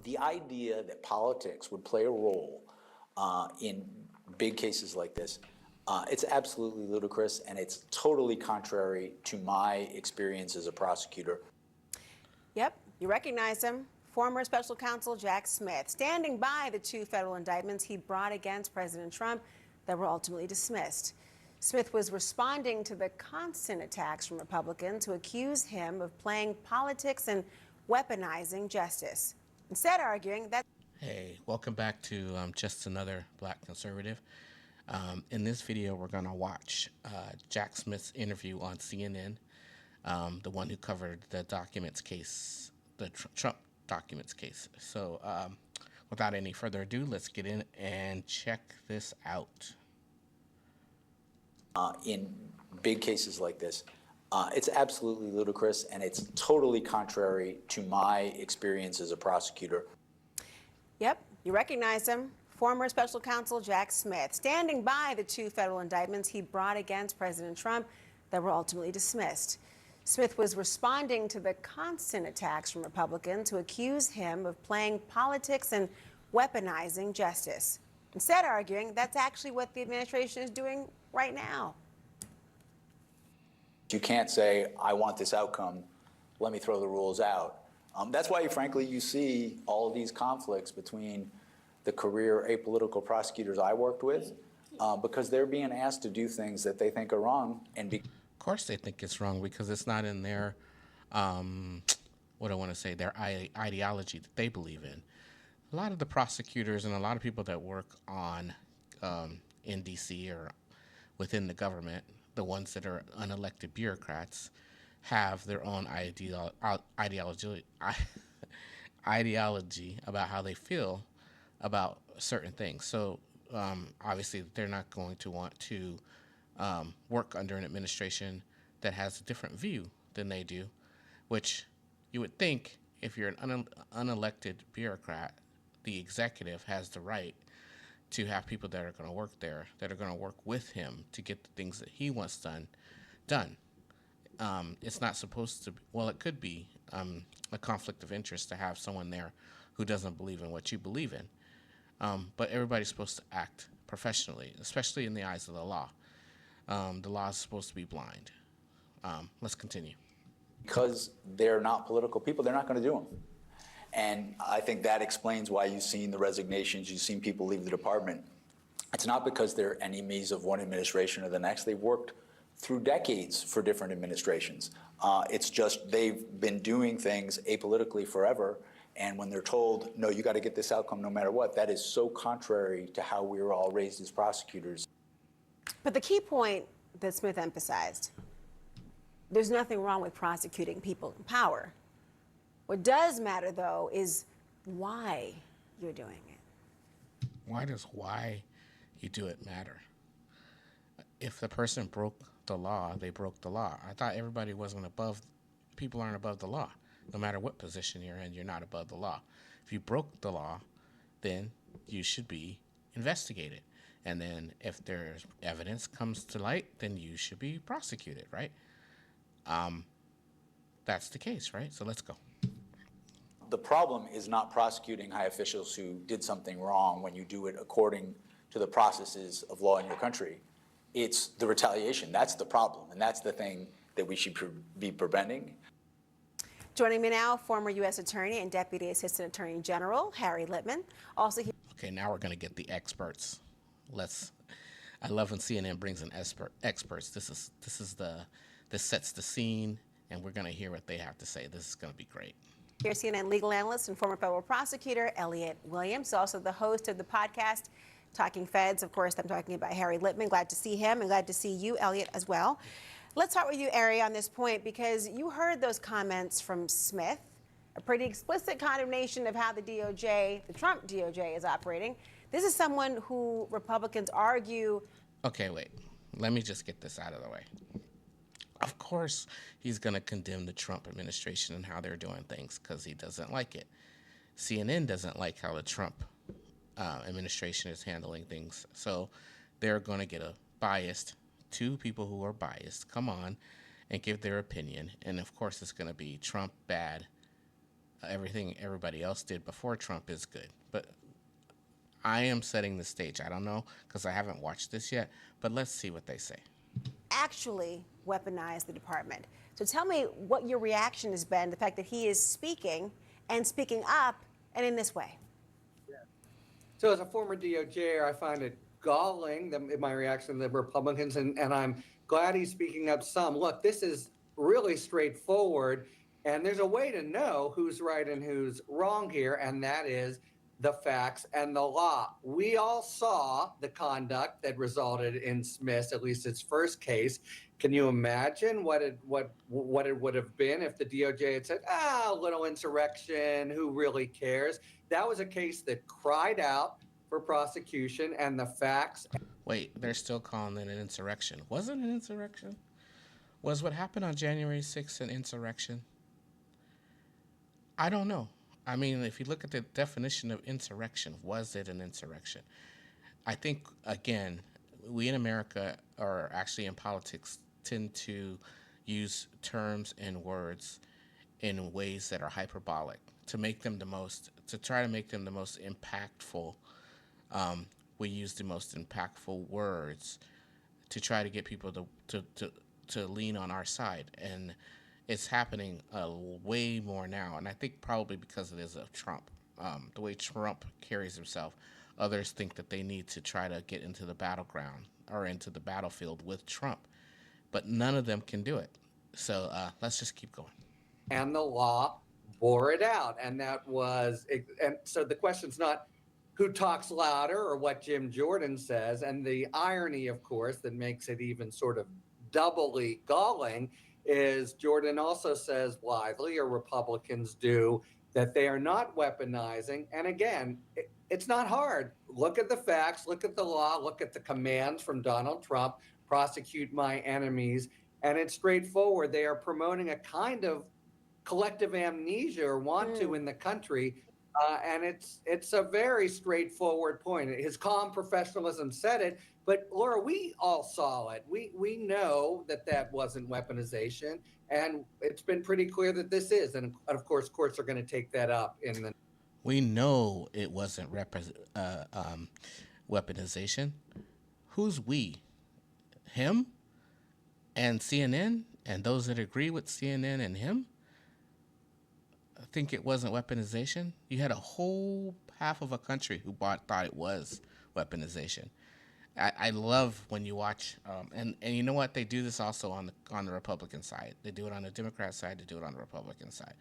The idea that politics would play a role in big cases like this, it's absolutely ludicrous, and it's totally contrary to my experience as a prosecutor. Yep, you recognize him. Former special counsel Jack Smith, standing by the 2 federal indictments he brought against President Trump that were ultimately dismissed. Smith was responding to the constant attacks from Republicans who accuse him of playing politics and weaponizing justice, instead arguing that. Hey, welcome back to Just Another Black Conservative. In this video, we're going to watch Jack Smith's interview on CNN, the one who covered the documents case, the Trump documents case. So without any further ado, let's get in and check this out. In big cases like this, it's absolutely ludicrous, and it's totally contrary to my experience as a prosecutor. Yep, you recognize him. Former special counsel Jack Smith, standing by the 2 federal indictments he brought against President Trump that were ultimately dismissed. Smith was responding to the constant attacks from Republicans who accuse him of playing politics and weaponizing justice, instead arguing that's actually what the administration is doing right now. You can't say, I want this outcome, let me throw the rules out. That's why, frankly, you see all of these conflicts between the career apolitical prosecutors I worked with, because they're being asked to do things that they think are wrong. And of course they think it's wrong because it's not in their, their ideology that they believe in. A lot of the prosecutors and a lot of people that work on in D.C. or within the government, the ones that are unelected bureaucrats, have their own ideology about how they feel about certain things. So obviously they're not going to want to work under an administration that has a different view than they do, which you would think if you're an unelected bureaucrat, the executive has the right to have people that are going to work there, that are going to work with him to get the things that he wants done. It's not supposed to be, well, it could be a conflict of interest to have someone there who doesn't believe in what you believe in. But everybody's supposed to act professionally, especially in the eyes of the law. The law is supposed to be blind. Let's continue. Because they're not political people, they're not going to do them. And I think that explains why you've seen the resignations, you've seen people leave the department. It's not because they're enemies of one administration or the next. They've worked through decades for different administrations. It's just they've been doing things apolitically forever, and when they're told, no, you got to get this outcome no matter what, that is so contrary to how we were all raised as prosecutors. But the key point that Smith emphasized, there's nothing wrong with prosecuting people in power. What does matter, though, is why you're doing it. Why does why you do it matter? If the person broke the law, they broke the law. I thought everybody wasn't above, people aren't above the law. No matter what position you're in, you're not above the law. If you broke the law, then you should be investigated. And then if there's evidence comes to light, then you should be prosecuted, right? That's the case, right? So let's go. The problem is not prosecuting high officials who did something wrong when you do it according to the processes of law in your country. It's the retaliation. That's the problem, and that's the thing that we should be preventing. Joining me now, former U.S. Attorney and Deputy Assistant Attorney General Harry Litman. Also here. Okay, now we're going to get the experts. I love when CNN brings in experts. This sets the scene, and we're going to hear what they have to say. This is going to be great. Here's CNN legal analyst and former federal prosecutor Elliot Williams, also the host of the podcast Talking Feds. Of course, I'm talking about Harry Litman. Glad to see him and glad to see you, Elliot, as well. Let's start with you, Harry, on this point, because you heard those comments from Smith, a pretty explicit condemnation of how the DOJ, the Trump DOJ, is operating. This is someone who Republicans argue. Okay, wait. Let me just get this out of the way. Of course, he's going to condemn the Trump administration and how they're doing things because he doesn't like it. CNN doesn't like how the Trump administration is handling things. So they're going to get two people who are biased come on and give their opinion. And of course, it's going to be Trump bad, everything everybody else did before Trump is good. But I am setting the stage. I don't know because I haven't watched this yet, but let's see what they say. Actually weaponize the department. So tell me what your reaction has been, the fact that he is speaking and speaking up and in this way. So as a former DOJer, I find it galling, my reaction to the Republicans, and I'm glad he's speaking up some. Look, this is really straightforward, and there's a way to know who's right and who's wrong here, and that is the facts and the law. We all saw the conduct that resulted in Smith's, at least its first case. Can you imagine what it would have been if the DOJ had said, a little insurrection, who really cares? That was a case that cried out for prosecution, and the facts. Wait, they're still calling it an insurrection. Was it an insurrection? Was what happened on January 6th an insurrection? I don't know. I mean, if you look at the definition of insurrection, was it an insurrection? I think, again, we in America, or actually in politics, tend to use terms and words in ways that are hyperbolic to make them to try to make them the most impactful. We use the most impactful words to try to get people to lean on our side. And it's happening way more now. And I think probably because it is of Trump, the way Trump carries himself, others think that they need to try to get into the battleground or into the battlefield with Trump. But none of them can do it. So let's just keep going. And the law bore it out. And so the question's not who talks louder or what Jim Jordan says. And the irony, of course, that makes it even sort of doubly galling is Jordan also says blithely, or Republicans do, that they are not weaponizing. And again, it's not hard. Look at the facts, look at the law, look at the commands from Donald Trump, prosecute my enemies. And it's straightforward. They are promoting a kind of collective amnesia, or want to, in the country. And it's a very straightforward point. His calm professionalism said it, but Laura, we all saw it. We know that wasn't weaponization, and it's been pretty clear that this is. And of course, courts are going to take that up in the. We know it wasn't weaponization. Who's we? Him and CNN and those that agree with CNN and him? I think it wasn't weaponization. You had a whole half of a country who thought it was weaponization. I love when you watch, and you know what? They do this also on the Republican side. They do it on the Democrat side. They do it on the Republican side.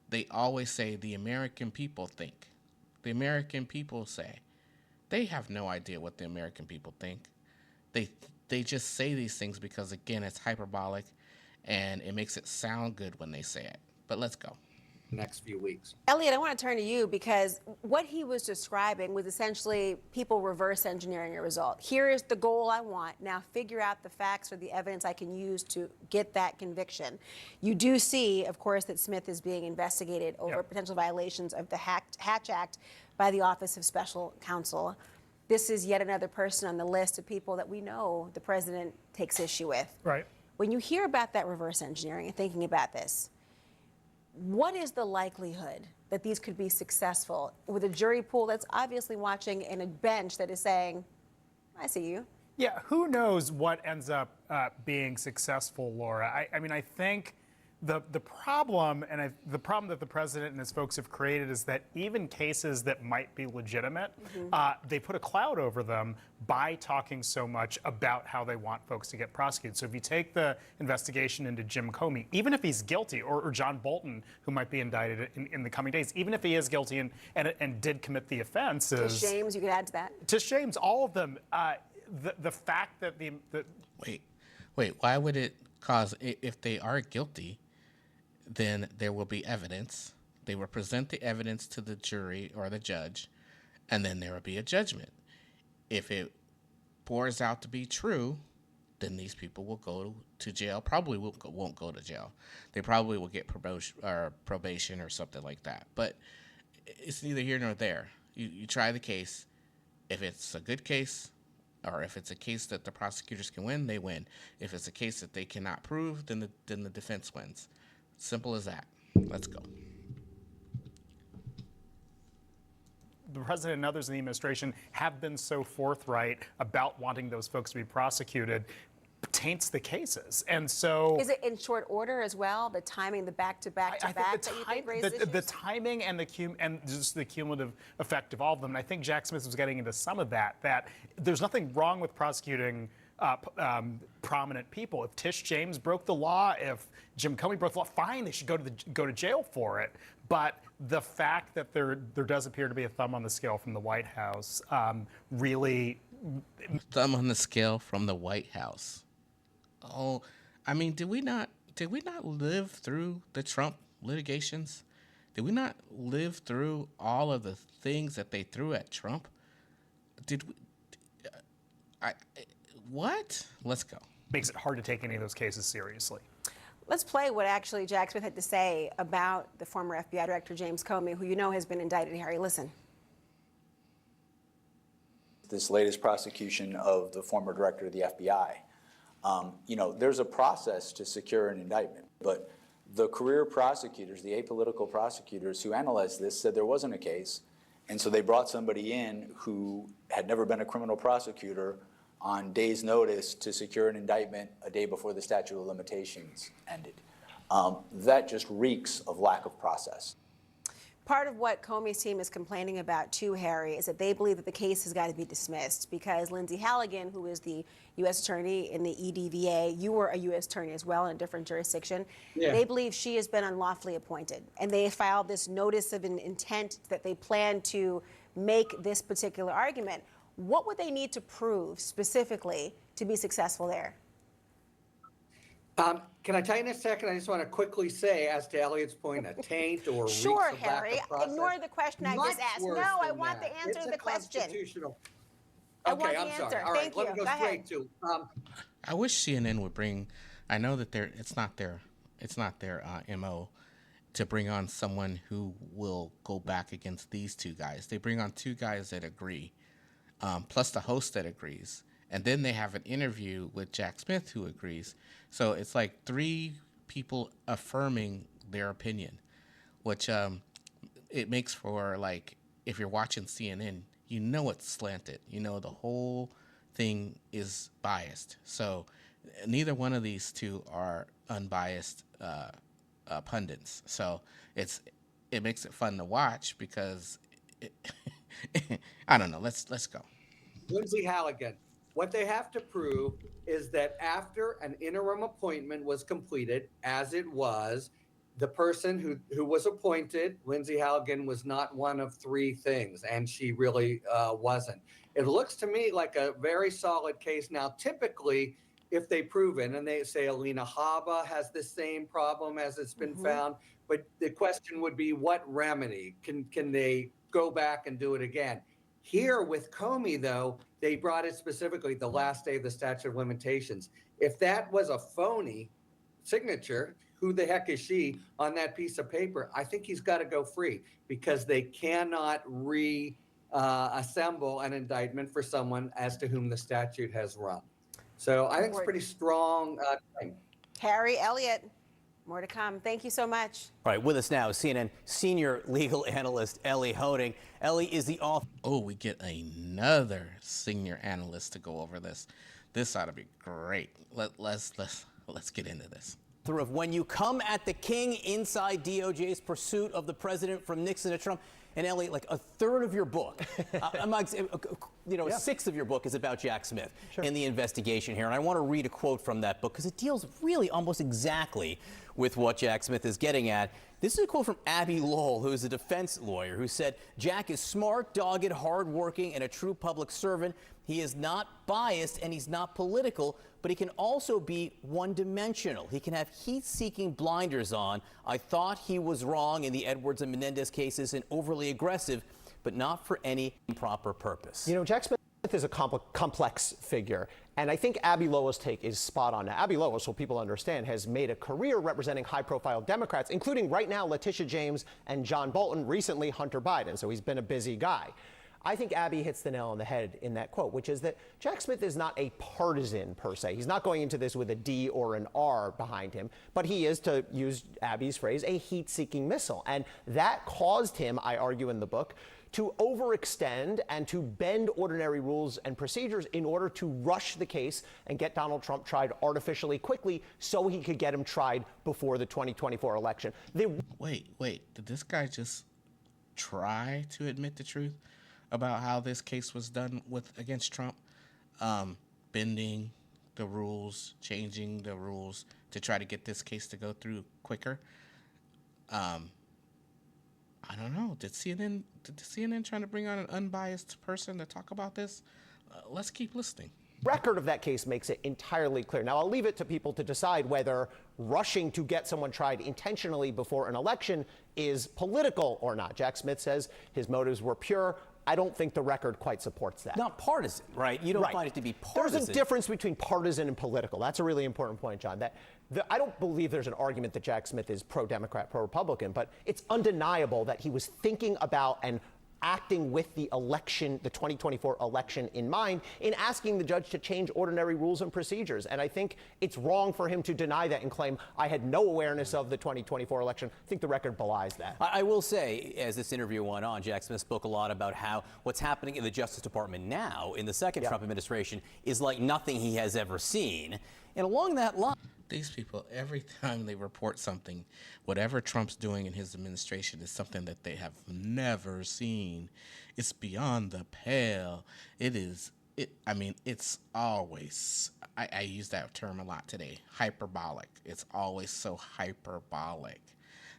They always say the American people think. The American people say. They have no idea what the American people think. They just say these things because, again, it's hyperbolic, and it makes it sound good when they say it. But let's go. Next few weeks. Elliot, I want to turn to you because what he was describing was essentially people reverse engineering a result. Here is the goal I want. Now figure out the facts or the evidence I can use to get that conviction. You do see, of course, that Smith is being investigated over potential violations of the Hatch Act by the Office of Special Counsel. This is yet another person on the list of people that we know the president takes issue with. Right. When you hear about that reverse engineering and thinking about this, what is the likelihood that these could be successful with a jury pool that's obviously watching and a bench that is saying, I see you? Yeah, who knows what ends up being successful, Laura? I mean, I think the problem, the problem that the president and his folks have created is that even cases that might be legitimate, they put a cloud over them by talking so much about how they want folks to get prosecuted. So if you take the investigation into Jim Comey, even if he's guilty, or John Bolton, who might be indicted in the coming days, even if he is guilty and did commit the offenses. To shames, you could add to that. To shames, all of them. The fact that Wait, why would it cause, if they are guilty, then there will be evidence. They will present the evidence to the jury or the judge, and then there will be a judgment. If it pours out to be true, then these people will go to jail. Probably won't go to jail. They probably will get probation or something like that. But it's neither here nor there. You try the case. If it's a good case, or if it's a case that the prosecutors can win, they win. If it's a case that they cannot prove, then the defense wins. Simple as that. Let's go. the president and others in the administration have been so forthright about wanting those folks to be prosecuted taints the cases. And so Is it in short order as well? The timing, the back-to-back I that think you think raises the issues? timing and and just the cumulative effect of all of them. And I think Jack Smith was getting into some of that. That there's nothing wrong with prosecuting prominent people. If Tish James broke the law, if Jim Comey broke the law, fine, they should go to jail for it. But the fact that there does appear to be a thumb on the scale from the White House really. Thumb on the scale from the White House. Oh, I mean, did we not live through the Trump litigations? Did we not live through all of the things that they threw at Trump? Did we? What? Let's go. Makes it hard to take any of those cases seriously. Let's play what actually Jack Smith had to say about the former FBI Director James Comey, who you know has been indicted. Harry, listen. This latest prosecution of the former director of the FBI. There's a process to secure an indictment, but the career prosecutors, the apolitical prosecutors who analyzed this said there wasn't a case, and so they brought somebody in who had never been a criminal prosecutor on days' notice to secure an indictment a day before the statute of limitations ended. That just reeks of lack of process. Part of what Comey's team is complaining about, too, Harry, is that they believe that the case has got to be dismissed because Lindsay Halligan, who is the U.S. attorney in the EDVA, you were a U.S. attorney as well in a different jurisdiction. Yeah. They believe she has been unlawfully appointed, and they filed this notice of an intent that they plan to make this particular argument. What would they need to prove specifically to be successful there? Can I tell you in a second? I just want to quickly say, as to Elliot's point, a taint or sure, reeks of Harry. lack of process. Ignore the question I just asked. No, I want the answer to the question. Constitutional. I Okay, want the I'm answer. sorry. All right, Thank let you. me go straight to. I wish CNN would bring. I know that it's not their MO to bring on someone who will go back against these two guys. They bring on two guys that agree, plus the host that agrees. And then they have an interview with Jack Smith who agrees. So it's like three people affirming their opinion, which it makes for, like, if you're watching CNN, you know it's slanted. You know the whole thing is biased. So neither one of these two are unbiased pundits. So it makes it fun to watch because I don't know. Let's go. Lindsay Halligan. What they have to prove is that after an interim appointment was completed, as it was, the person who was appointed, Lindsay Halligan, was not one of three things, and she really wasn't. It looks to me like a very solid case. Now, typically, if they prove it, and they say Alina Habba has the same problem as it's been found, but the question would be, what remedy? Can they go back and do it again? Here with Comey, though, they brought it specifically the last day of the statute of limitations. If that was a phony signature, who the heck is she on that piece of paper? I think he's got to go free because they cannot assemble an indictment for someone as to whom the statute has run. So I think it's a pretty strong thing. Harry, Elliot, more to come. Thank you so much. All right, with us now, CNN senior legal analyst Ellie Holding. Ellie is the author. Oh, we get another senior analyst to go over this. This ought to be great. Let's get into this. Of When You Come at the King, inside DOJ's pursuit of the president from Nixon to Trump. And Ellie, like a third of your book, a sixth of your book is about Jack Smith and the investigation here. And I want to read a quote from that book because it deals really almost exactly with what Jack Smith is getting at. This is a quote from Abby Lowell, who is a defense lawyer, who said, "Jack is smart, dogged, hardworking, and a true public servant. He is not biased and he's not political, but he can also be one-dimensional. He can have heat-seeking blinders on. I thought he was wrong in the Edwards and Menendez cases and overly aggressive, but not for any improper purpose." You know, Jack Smith is a complex figure, and I think Abby Lowell's take is spot on. Now, Abby Lowell, so people understand, has made a career representing high-profile Democrats, including right now Letitia James and John Bolton, recently Hunter Biden, so he's been a busy guy. I think Abby hits the nail on the head in that quote, which is that Jack Smith is not a partisan per se. He's not going into this with a D or an R behind him, but he is, to use Abby's phrase, a heat-seeking missile. And that caused him, I argue in the book, to overextend and to bend ordinary rules and procedures in order to rush the case and get Donald Trump tried artificially quickly so he could get him tried before the 2024 election. Wait, did this guy just try to admit the truth about how this case was done against Trump? Bending the rules, changing the rules to try to get this case to go through quicker. I don't know. Did CNN trying to bring on an unbiased person to talk about this? Let's keep listening. Record of that case makes it entirely clear. Now, I'll leave it to people to decide whether rushing to get someone tried intentionally before an election is political or not. Jack Smith says his motives were pure. I don't think the record quite supports that. Not partisan, right? You don't find it to be partisan. There's a difference between partisan and political. That's a really important point, John. I don't believe there's an argument that Jack Smith is pro-Democrat, pro-Republican, but it's undeniable that he was thinking about and acting with the election, the 2024 election in mind, in asking the judge to change ordinary rules and procedures. And I think it's wrong for him to deny that and claim, I had no awareness of the 2024 election. I think the record belies that. I will say, as this interview went on, Jack Smith spoke a lot about how what's happening in the Justice Department now, in the second Trump administration, is like nothing he has ever seen. And along that line, These people, every time they report something, whatever Trump's doing in his administration is something that they have never seen. It's beyond the pale. It's always, I use that term a lot today, hyperbolic. It's always so hyperbolic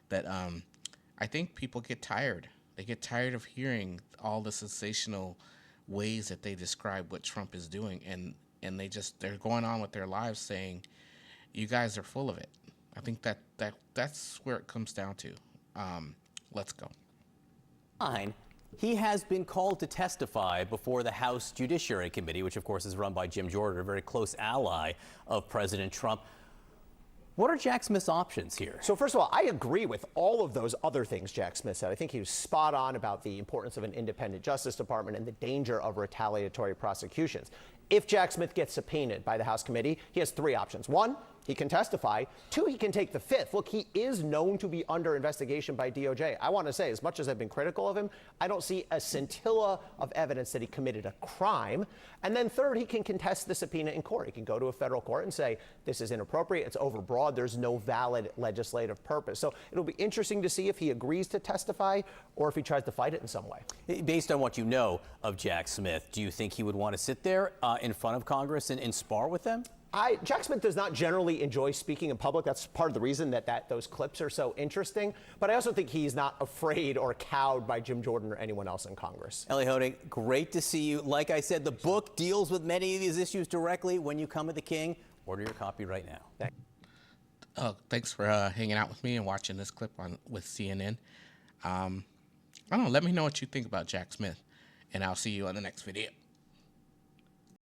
that I think people get tired. They get tired of hearing all the sensational ways that they describe what Trump is doing, and they're going on with their lives saying, you guys are full of it. I think that's where it comes down to. Let's go. he has been called to testify before the House Judiciary Committee, which of course is run by Jim Jordan, a very close ally of President Trump. What are Jack Smith's options here? So first of all, I agree with all of those other things Jack Smith said. I think he was spot on about the importance of an independent Justice Department and the danger of retaliatory prosecutions. If Jack Smith gets subpoenaed by the House committee, he has three options. One, he can testify. Two, he can take the fifth. Look, he is known to be under investigation by DOJ. I want to say, as much as I've been critical of him, I don't see a scintilla of evidence that he committed a crime. And then third, he can contest the subpoena in court. He can go to a federal court and say, this is inappropriate, it's overbroad, there's no valid legislative purpose. So it'll be interesting to see if he agrees to testify or if he tries to fight it in some way. Based on what you know of Jack Smith, do you think he would want to sit there in front of Congress and spar with them? Jack Smith does not generally enjoy speaking in public. That's part of the reason that those clips are so interesting. But I also think he's not afraid or cowed by Jim Jordan or anyone else in Congress. Ellie Honig, great to see you. Like I said, the book deals with many of these issues directly. When you come at the King, order your copy right now. Thanks for hanging out with me and watching this clip with CNN. I don't know, let me know what you think about Jack Smith, and I'll see you on the next video.